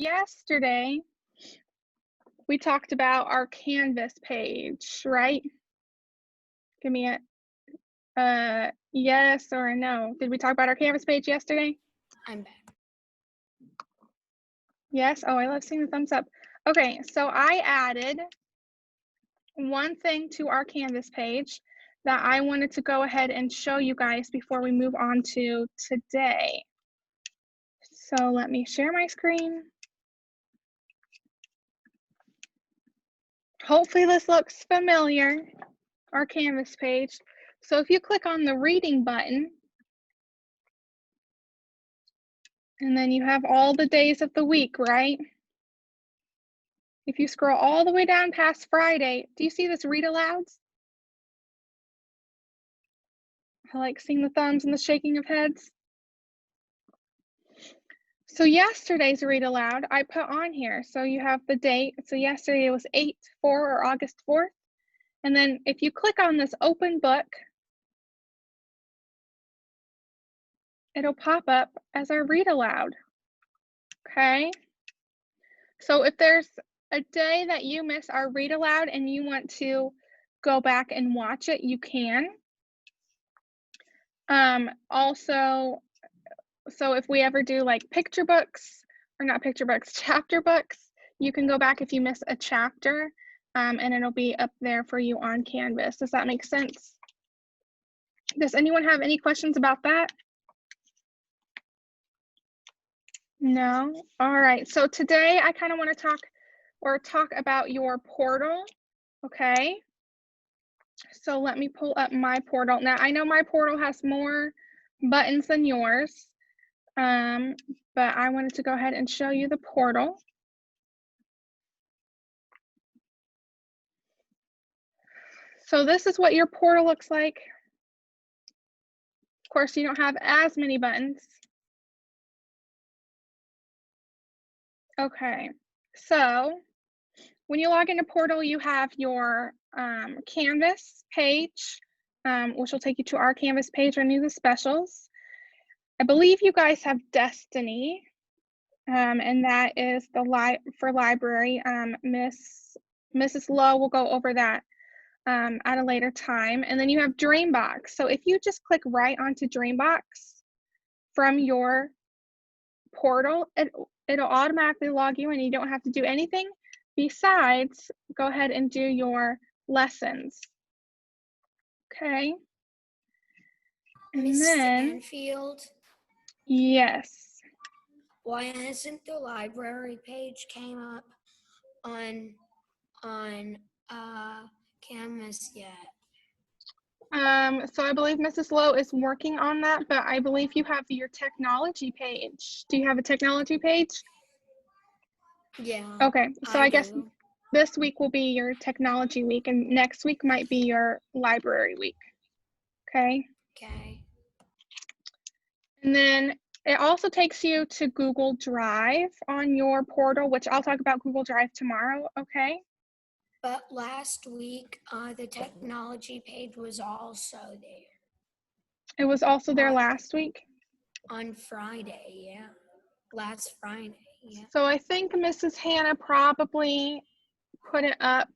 yesterday we talked about our Canvas page, right? Give me a yes or a no. Did we talk about our Canvas page yesterday? I'm back. Yes. Oh, I love seeing the thumbs up. Okay, so I added one thing to our Canvas page that I wanted to go ahead and show you guys before we move on to today. So let me share my screen. Hopefully this looks familiar, our Canvas page. So if you click on the reading button, and then you have all the days of the week, right? If you scroll all the way down past Friday, do you see this read alouds? I like seeing the thumbs and the shaking of heads. So yesterday's read aloud, I put on here. So you have the date. So yesterday it was 8/4 or August 4th. And then if you click on this open book, it'll pop up as our read aloud. Okay. So if there's a day that you miss our read aloud and you want to go back and watch it, you can. Also, so if we ever do like picture books, or not picture books, chapter books, you can go back if you miss a chapter, and it'll be up there for you on Canvas. Does that make sense? Does anyone have any questions about that? No? All right, so today I kind of want to talk about your portal, okay? So let me pull up MyPortal. Now I know MyPortal has more buttons than yours, but I wanted to go ahead and show you the portal. So this is what your portal looks like. Of course, you don't have as many buttons. Okay, so when you log into Portal, you have your Canvas page, which will take you to our Canvas page under the specials. I believe you guys have Destiny, and that is the for library. Mrs. Lowe will go over that at a later time. And then you have Dreambox. So if you just click right onto Dreambox from your portal, it'll automatically log you in. You don't have to do anything besides go ahead and do your lessons. Okay. And Miss then, Stanfield, yes. why hasn't the library page came up on Canvas yet? So I believe Mrs. Lowe is working on that, but I believe you have your technology page. Do you have a technology page? Yeah. Okay, so I guess do. this week will be your technology week and next week might be your library week. Okay. Okay. And then it also takes you to Google Drive on your portal, which I'll talk about Google Drive tomorrow, okay? But last week, the technology page was also there. It was also there last week? On Friday, yeah. Last Friday, yeah. So I think Mrs. Hannah probably put it up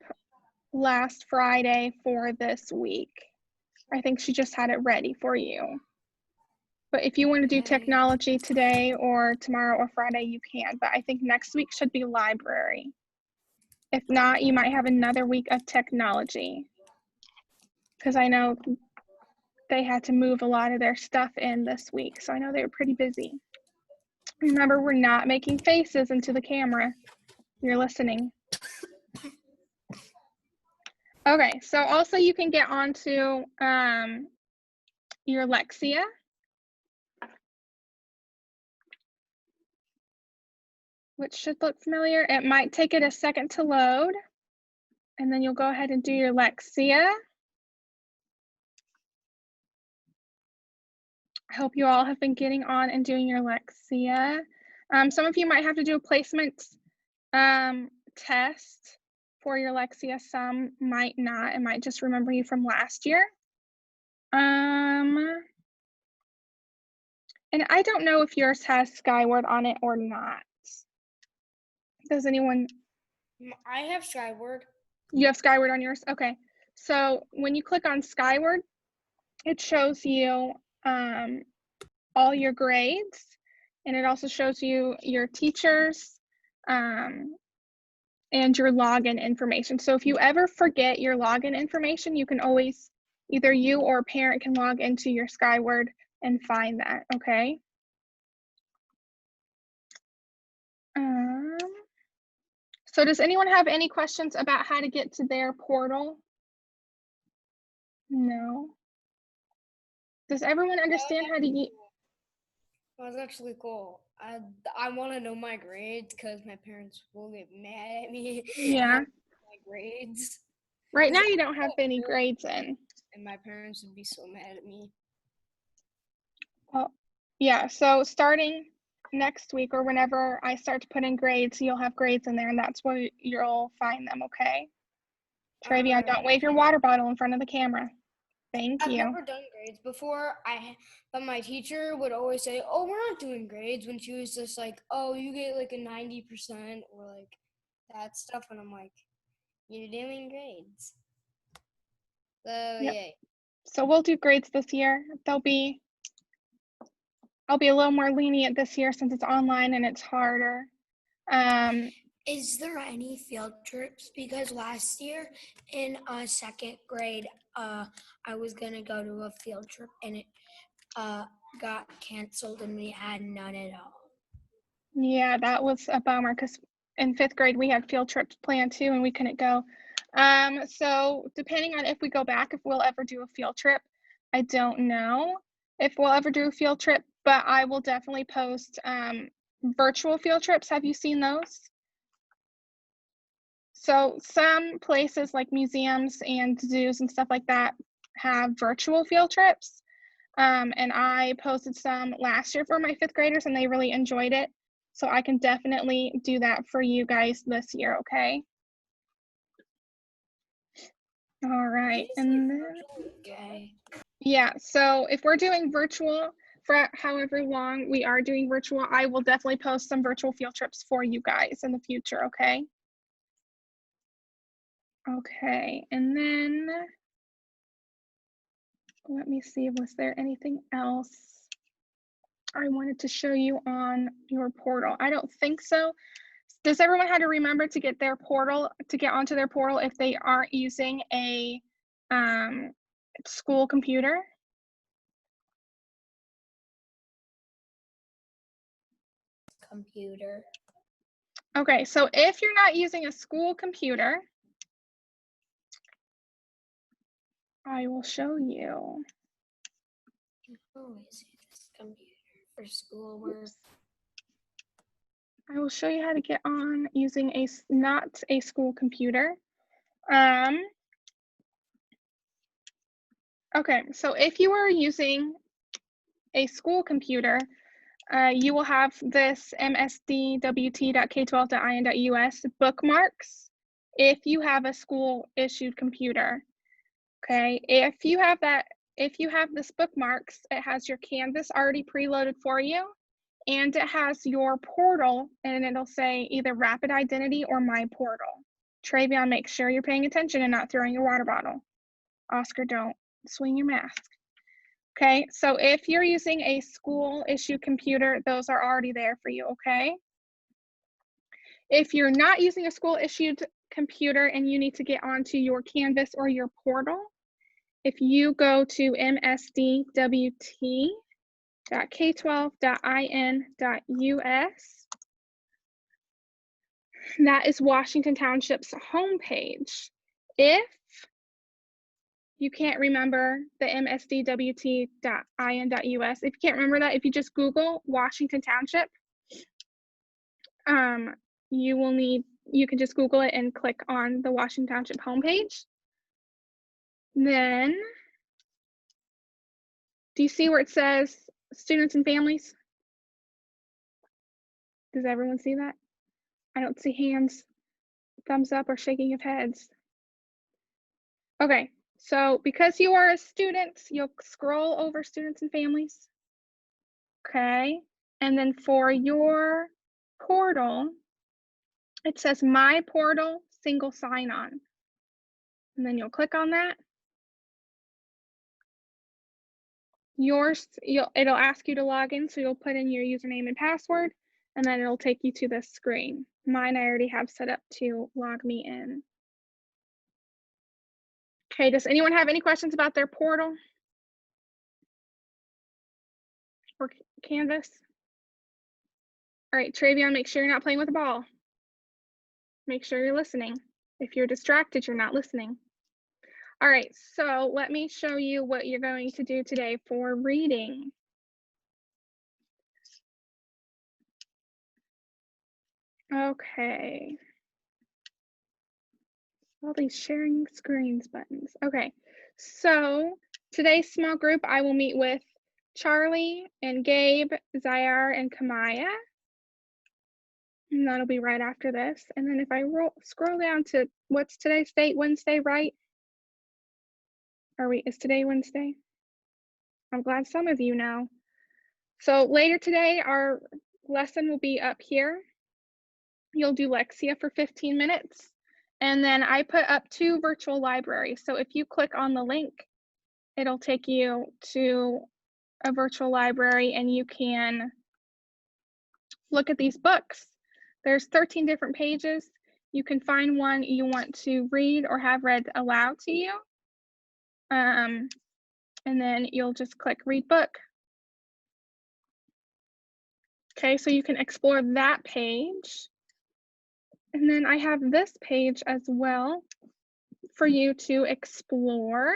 last Friday for this week. I think she just had it ready for you. But if you want to do technology today or tomorrow or Friday, you can. But I think next week should be library. If not, you might have another week of technology. Because I know they had to move a lot of their stuff in this week. So I know they were pretty busy. Remember, we're not making faces into the camera. You're listening. Okay, so also you can get onto your Lexia. Which should look familiar. It might take it a second to load. And then you'll go ahead and do your Lexia. I hope you all have been getting on and doing your Lexia. Some of you might have to do a placement test for your Lexia. Some might not. It might just remember you from last year. And I don't know if yours has Skyward on it or not. Does anyone, I have Skyward. you have Skyward on yours? Okay. So when you click on Skyward, it shows you all your grades, and it also shows you your teachers and your login information. So if you ever forget your login information, you can always, either you or a parent can log into your Skyward and find that, okay? So does anyone have any questions about how to get to their portal? No. Does everyone understand how to get? That's actually cool. I want to know my grades because my parents will get mad at me if I Yeah. don't know my grades. Right 'Cause now I you don't have put any really- grades in. and my parents would be so mad at me. Well, yeah, so starting next week or whenever I start to put in grades, you'll have grades in there, and that's where you'll find them, okay? Travion, don't wave your water bottle in front of the camera. Thank I've you. never done grades before. But my teacher would always say, "Oh, we're not doing grades," when she was just like, "Oh, you get like a 90% or like that stuff," and I'm like, "You're doing grades." So Yep. yay. So we'll do grades this year. I'll be a little more lenient this year since it's online and it's harder. Is there any field trips? Because last year in second grade, I was gonna go to a field trip and it got canceled and we had none at all. Yeah, that was a bummer because in 5th grade we had field trips planned too and we couldn't go. So depending on if we go back, if we'll ever do a field trip, I don't know if we'll ever do a field trip, but I will definitely post virtual field trips. Have you seen those? So some places like museums and zoos and stuff like that have virtual field trips. And I posted some last year for my 5th graders and they really enjoyed it. So I can definitely do that for you guys this year, okay? All right, and then, Okay. yeah, so if we're doing virtual for however long we are doing virtual, I will definitely post some virtual field trips for you guys in the future, okay? Okay, and then let me see, was there anything else I wanted to show you on your portal? I don't think so. Does everyone have to remember to get onto their portal if they aren't using a school computer? Computer. Okay, so if you're not using a school computer, I will show you. Oh, is it this computer for schoolwork? Oops. I will show you how to get on using not a school computer. Okay, so if you are using a school computer, you will have this msdwt.k12.in.us bookmarks if you have a school issued computer. Okay, if you have this bookmarks, it has your Canvas already preloaded for you, and it has your portal, and it'll say either Rapid Identity or MyPortal. Travion, make sure you're paying attention and not throwing your water bottle. Oscar, don't swing your mask. Okay, so if you're using a school issue computer, those are already there for you, okay? If you're not using a school issued computer and you need to get onto your Canvas or your portal, if you go to msdwt.k12.in.us, that is Washington Township's homepage. If you can't remember the msdwt.in.us, if you can't remember that, if you just Google Washington Township, you can just Google it and click on the Washington Township homepage. Then, do you see where it says students and families? Does everyone see that? I don't see hands, thumbs up, or shaking of heads. Okay, so because you are a student, you'll scroll over students and families. Okay, and then for your portal, It says MyPortal single sign-on. And then you'll click on that. It'll ask you to log in, so you'll put in your username and password, and then it'll take you to this screen. Mine I already have set up to log me in. Okay, does anyone have any questions about their portal or Canvas? All right, Travion, make sure you're not playing with the ball. Make sure you're listening. If you're distracted, you're not listening. All right, so let me show you what you're going to do today for reading. Okay. All these sharing screens buttons. Okay, so today's small group, I will meet with Charlie and Gabe, Zaire, and Kamaya. And that'll be right after this. And then if I scroll down to what's today's date, Wednesday, right? Is today Wednesday? I'm glad some of you know. So later today, our lesson will be up here. You'll do Lexia for 15 minutes. And then I put up 2 virtual libraries. So if you click on the link, it'll take you to a virtual library and you can look at these books. There's 13 different pages. You can find one you want to read or have read aloud to you. And then you'll just click read book. Okay, so you can explore that page. And then I have this page as well for you to explore.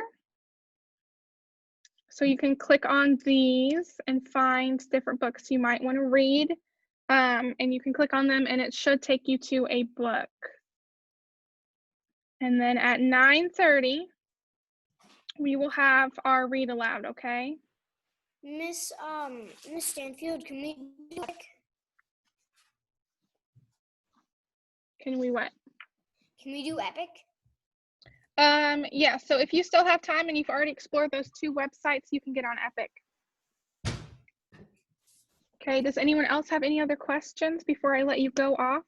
So you can click on these and find different books you might want to read. And you can click on them and it should take you to a book. And then at 9:30, we will have our read aloud, okay? Miss Stanfield, can we do Epic? Can we what? Can we do Epic? Yeah, so if you still have time and you've already explored those 2 websites, you can get on Epic. Okay, does anyone else have any other questions before I let you go off?